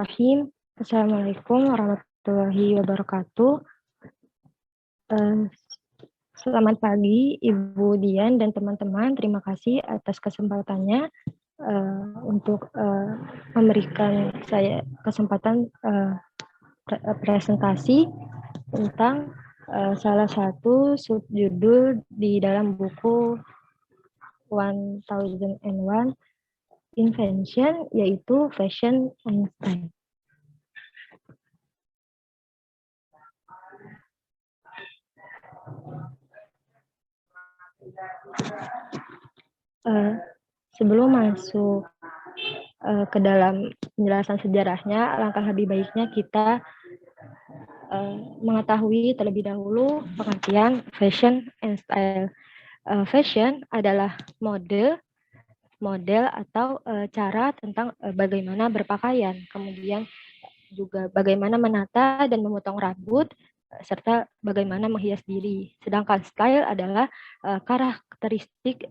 Bismillahirrahmanirrahim. Assalamualaikum warahmatullahi wabarakatuh. Selamat pagi Ibu Dian dan teman-teman. Terima kasih atas kesempatannya untuk memberikan saya kesempatan presentasi tentang salah satu subjudul di dalam buku 1001 Invention, yaitu Fashion and Style. Sebelum masuk ke dalam penjelasan sejarahnya, alangkah lebih baiknya kita mengetahui terlebih dahulu pengertian fashion and style. Fashion adalah model atau cara tentang bagaimana berpakaian, kemudian juga bagaimana menata dan memotong rambut, serta bagaimana menghias diri. Sedangkan style adalah karakteristik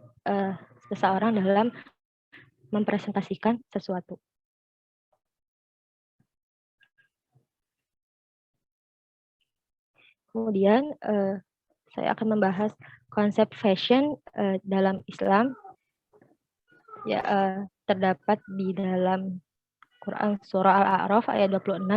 seseorang dalam mempresentasikan sesuatu. Kemudian saya akan membahas konsep fashion dalam Islam. Ya, terdapat di dalam Quran surah Al-A'raf ayat 26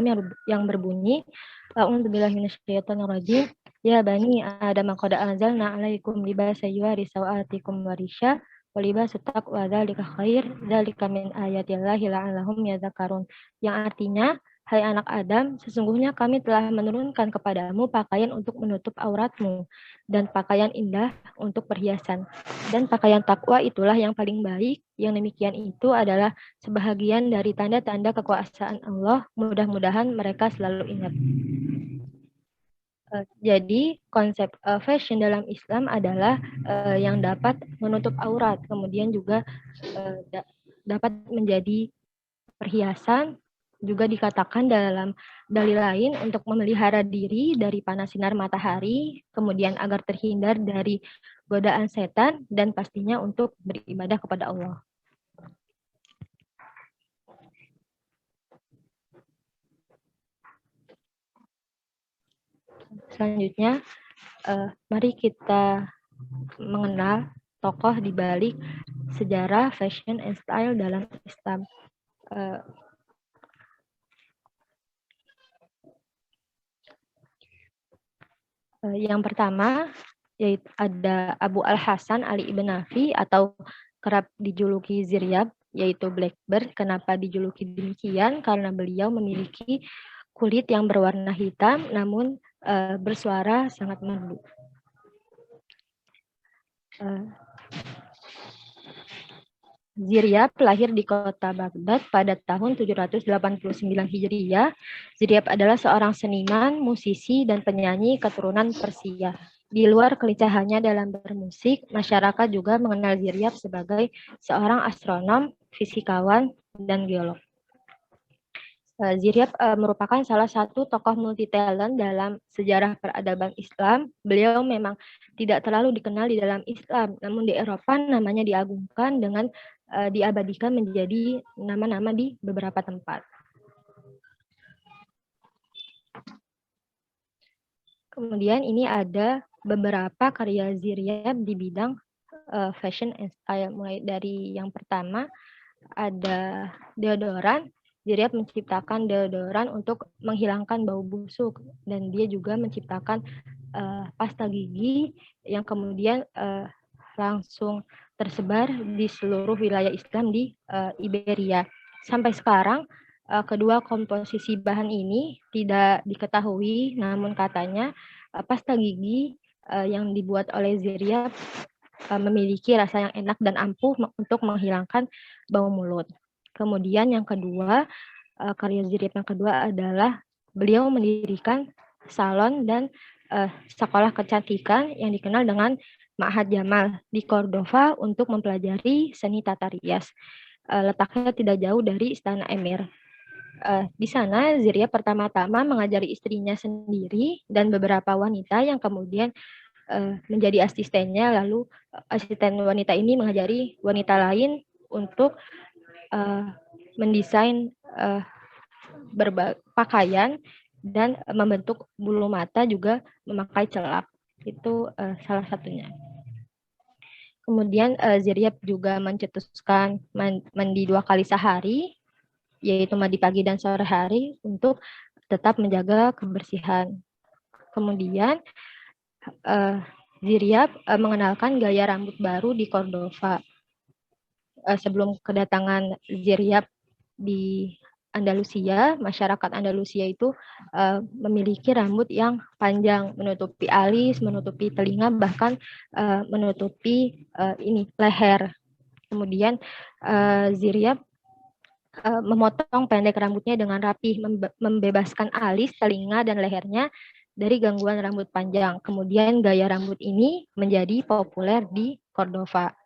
yang berbunyi, A'udzubillahi minasyaitonirrajim. Ya bani Adam qad anzalna 'alaikum libasan yuwari sawatikum warisha wa libasut taqwa dzalika khair dzalika min ayatillahi la'allahum yadhakkarun. Yang artinya, hai anak Adam, sesungguhnya kami telah menurunkan kepadamu pakaian untuk menutup auratmu dan pakaian indah untuk perhiasan. Dan pakaian takwa itulah yang paling baik. Yang demikian itu adalah sebahagian dari tanda-tanda kekuasaan Allah. Mudah-mudahan mereka selalu ingat. Jadi konsep fashion dalam Islam adalah yang dapat menutup aurat, kemudian juga dapat menjadi perhiasan. Juga dikatakan dalam dalil lain untuk memelihara diri dari panas sinar matahari, kemudian agar terhindar dari godaan setan, dan pastinya untuk beribadah kepada Allah. Selanjutnya, mari kita mengenal tokoh di balik sejarah fashion and style dalam Islam. Yang pertama, yaitu ada Abu Al-Hasan Ali Ibn Nafi atau kerap dijuluki Ziryab, yaitu Blackbird. Kenapa dijuluki demikian? Karena beliau memiliki kulit yang berwarna hitam namun bersuara sangat merdu. Ziryab lahir di kota Baghdad pada tahun 789 Hijriyah. Ziryab adalah seorang seniman, musisi, dan penyanyi keturunan Persia. Di luar kelicahannya dalam bermusik, masyarakat juga mengenal Ziryab sebagai seorang astronom, fisikawan, dan geolog. Ziryab merupakan salah satu tokoh multi-talent dalam sejarah peradaban Islam. Beliau memang tidak terlalu dikenal di dalam Islam, namun di Eropa namanya diagungkan dengan diabadikan menjadi nama-nama di beberapa tempat. Kemudian ini ada beberapa karya Ziryab di bidang fashion and style. Mulai dari yang pertama ada deodoran. Ziryab menciptakan deodoran untuk menghilangkan bau busuk, dan dia juga menciptakan pasta gigi yang kemudian langsung tersebar di seluruh wilayah Islam di Iberia. Sampai sekarang kedua komposisi bahan ini tidak diketahui, namun katanya pasta gigi yang dibuat oleh Ziryab memiliki rasa yang enak dan ampuh untuk menghilangkan bau mulut. Kemudian yang kedua, karya Ziryab yang kedua adalah beliau mendirikan salon dan sekolah kecantikan yang dikenal dengan Ma'had Jamal di Cordova untuk mempelajari seni tata rias. Letaknya tidak jauh dari Istana Emir. Di sana Ziryab pertama-tama mengajari istrinya sendiri dan beberapa wanita yang kemudian menjadi asistennya. Lalu asisten wanita ini mengajari wanita lain untuk mendesain pakaian dan membentuk bulu mata juga memakai celak. Itu salah satunya. Kemudian Ziryab juga mencetuskan mandi 2 kali sehari, yaitu mandi pagi dan sore hari untuk tetap menjaga kebersihan. Kemudian Ziryab mengenalkan gaya rambut baru di Cordova. Sebelum kedatangan Ziryab di Andalusia, masyarakat Andalusia itu memiliki rambut yang panjang, menutupi alis, menutupi telinga, bahkan menutupi leher. Kemudian Ziryab memotong pendek rambutnya dengan rapih, membebaskan alis, telinga, dan lehernya dari gangguan rambut panjang. Kemudian gaya rambut ini menjadi populer di Cordova.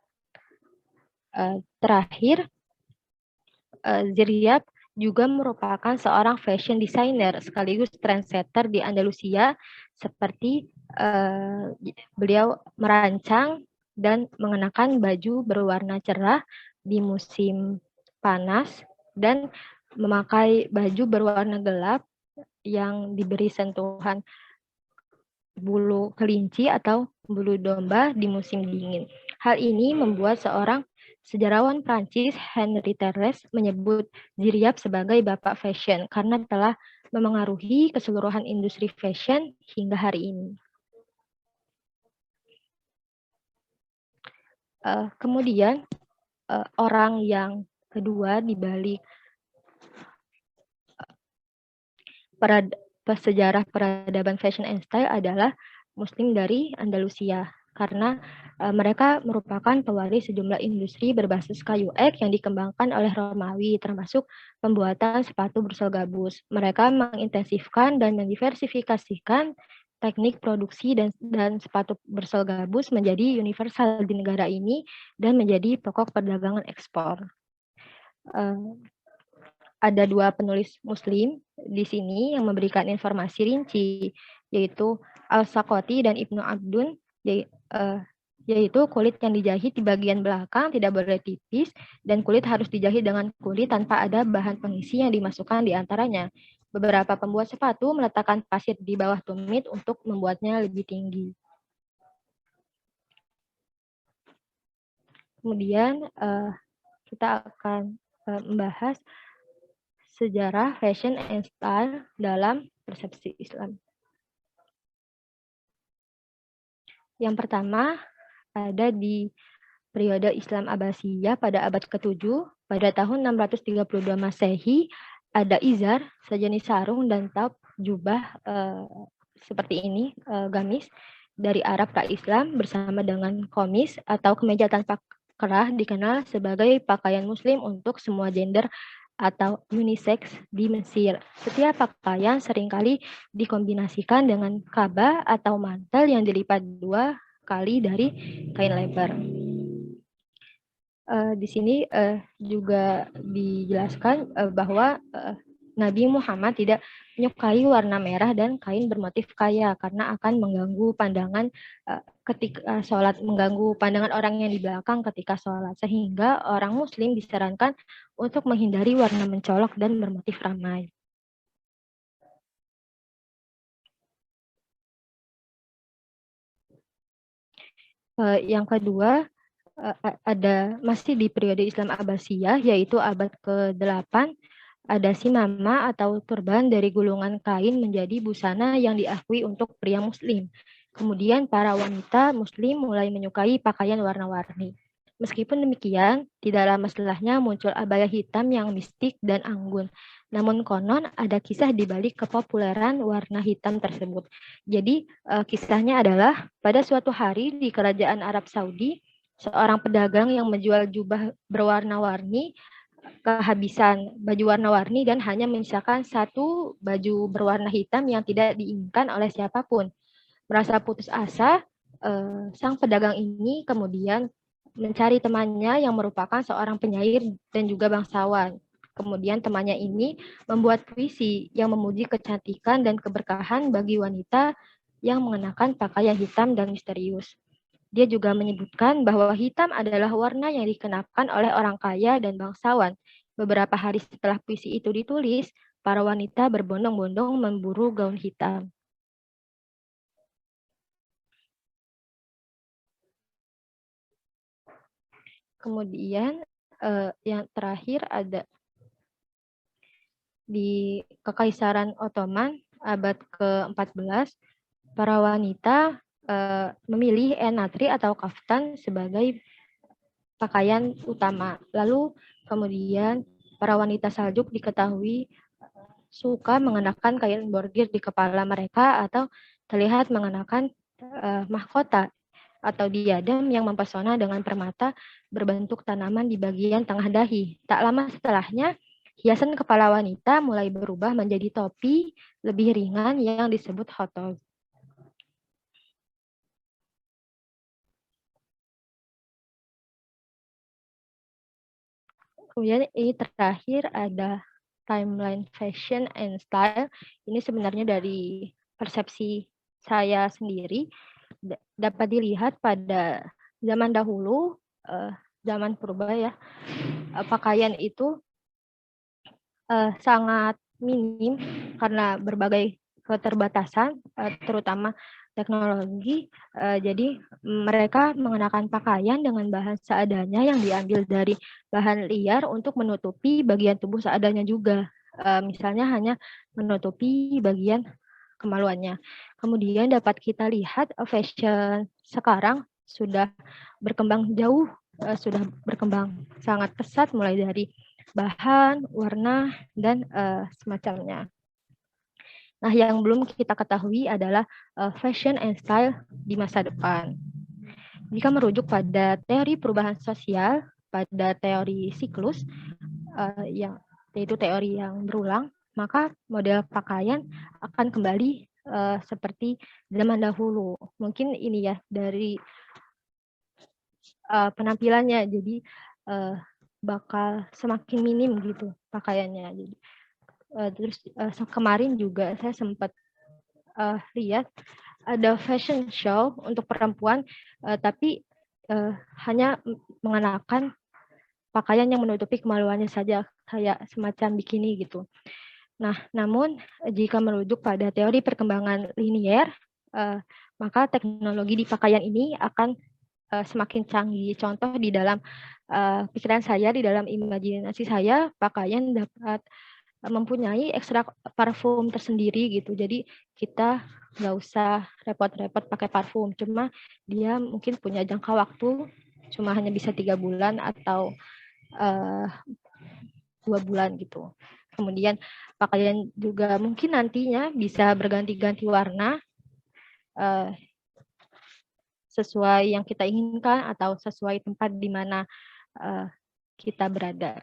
Terakhir, Ziryab juga merupakan seorang fashion designer sekaligus trendsetter di Andalusia, seperti beliau merancang dan mengenakan baju berwarna cerah di musim panas dan memakai baju berwarna gelap yang diberi sentuhan bulu kelinci atau bulu domba di musim dingin. Hal ini membuat seorang sejarawan Prancis, Henri Terres, menyebut Ziryab sebagai bapak fashion karena telah memengaruhi keseluruhan industri fashion hingga hari ini. Kemudian orang yang kedua di balik sejarah peradaban fashion and style adalah Muslim dari Andalusia, karena mereka merupakan pewaris sejumlah industri berbasis kayu ek yang dikembangkan oleh Romawi, termasuk pembuatan sepatu bersol gabus. Mereka mengintensifkan dan mendiversifikasikan teknik produksi dan sepatu bersol gabus menjadi universal di negara ini dan menjadi pokok perdagangan ekspor. Ada 2 penulis Muslim di sini yang memberikan informasi rinci, yaitu Al-Saqati dan Ibnu Abdun, yaitu kulit yang dijahit di bagian belakang tidak boleh tipis dan kulit harus dijahit dengan kulit tanpa ada bahan pengisi yang dimasukkan di antaranya. Beberapa pembuat sepatu meletakkan pasir di bawah tumit untuk membuatnya lebih tinggi. Kemudian kita akan membahas sejarah fashion and style dalam persepsi Islam. Yang pertama, ada di periode Islam Abbasiyah pada abad ke-7, pada tahun 632 Masehi, ada izar, sejenis sarung dan top jubah seperti ini, gamis, dari Arab pra-Islam bersama dengan komis atau kemeja tanpa kerah dikenal sebagai pakaian Muslim untuk semua gender atau unisex di Mesir. Setiap pakaian seringkali dikombinasikan dengan kaba atau mantel yang dilipat 2 kali dari kain lebar. Di sini juga dijelaskan bahwa Nabi Muhammad tidak menyukai warna merah dan kain bermotif kaya karena akan mengganggu pandangan ketika sholat, mengganggu pandangan orang yang di belakang ketika sholat, sehingga orang Muslim disarankan untuk menghindari warna mencolok dan bermotif ramai. Yang kedua, ada masih di periode Islam Abbasiyah, yaitu abad ke-8, ada simama atau turban dari gulungan kain menjadi busana yang diakui untuk pria Muslim. Kemudian para wanita Muslim mulai menyukai pakaian warna-warni. Meskipun demikian, tidak lama setelahnya muncul abaya hitam yang mistik dan anggun. Namun konon ada kisah di balik kepopuleran warna hitam tersebut. Jadi kisahnya adalah pada suatu hari di kerajaan Arab Saudi, seorang pedagang yang menjual jubah berwarna-warni kehabisan baju warna-warni dan hanya menyisakan 1 baju berwarna hitam yang tidak diinginkan oleh siapapun. Merasa putus asa, sang pedagang ini kemudian mencari temannya yang merupakan seorang penyair dan juga bangsawan. Kemudian temannya ini membuat puisi yang memuji kecantikan dan keberkahan bagi wanita yang mengenakan pakaian hitam dan misterius. Dia juga menyebutkan bahwa hitam adalah warna yang dikenakan oleh orang kaya dan bangsawan. Beberapa hari setelah puisi itu ditulis, para wanita berbondong-bondong memburu gaun hitam. Kemudian yang terakhir ada di Kekaisaran Ottoman abad ke-14, para wanita memilih enatri atau kaftan sebagai pakaian utama. Lalu kemudian para wanita Saljuk diketahui suka mengenakan kain bordir di kepala mereka atau terlihat mengenakan mahkota atau diadem yang mempesona dengan permata berbentuk tanaman di bagian tengah dahi. Tak lama setelahnya, hiasan kepala wanita mulai berubah menjadi topi lebih ringan yang disebut hotog. Kemudian ini terakhir ada timeline fashion and style. Ini sebenarnya dari persepsi saya sendiri dapat dilihat pada zaman dahulu, zaman purba ya, pakaian itu sangat minim karena berbagai keterbatasan, terutama teknologi. Jadi mereka mengenakan pakaian dengan bahan seadanya yang diambil dari bahan liar untuk menutupi bagian tubuh seadanya juga. Misalnya hanya menutupi bagian kemaluannya. Kemudian dapat kita lihat fashion sekarang sudah berkembang jauh, sudah berkembang sangat pesat mulai dari bahan, warna, dan semacamnya. Nah, yang belum kita ketahui adalah fashion and style di masa depan. Jika merujuk pada teori perubahan sosial, pada teori siklus, yaitu teori yang berulang, maka model pakaian akan kembali seperti zaman dahulu. Mungkin ini ya dari penampilannya, jadi bakal semakin minim gitu pakaiannya. Jadi terus kemarin juga saya sempat lihat ada fashion show untuk perempuan, tapi hanya mengenakan pakaian yang menutupi kemaluannya saja, kayak semacam bikini gitu. Nah, namun jika merujuk pada teori perkembangan linier, maka teknologi di pakaian ini akan semakin canggih. Contoh di dalam pikiran saya, di dalam imajinasi saya, pakaian dapat mempunyai ekstrak parfum tersendiri gitu. Jadi kita nggak usah repot-repot pakai parfum. Cuma dia mungkin punya jangka waktu cuma hanya bisa 3 bulan atau 2 bulan gitu. Kemudian pakaian juga mungkin nantinya bisa berganti-ganti warna sesuai yang kita inginkan atau sesuai tempat di mana kita berada.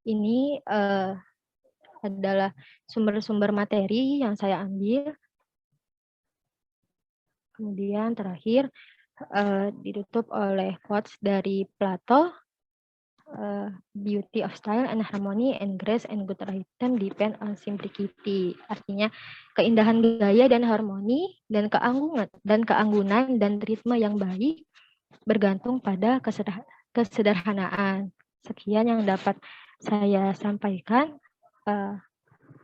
Ini adalah sumber-sumber materi yang saya ambil. Kemudian terakhir ditutup oleh quotes dari Plato, beauty of style and harmony and grace and good item depend on simplicity. Artinya keindahan gaya dan harmoni dan keanggunan dan ritme yang baik bergantung pada kesederhanaan. Sekian yang dapat saya sampaikan.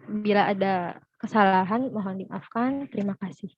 Bila ada kesalahan mohon dimaafkan. Terima kasih.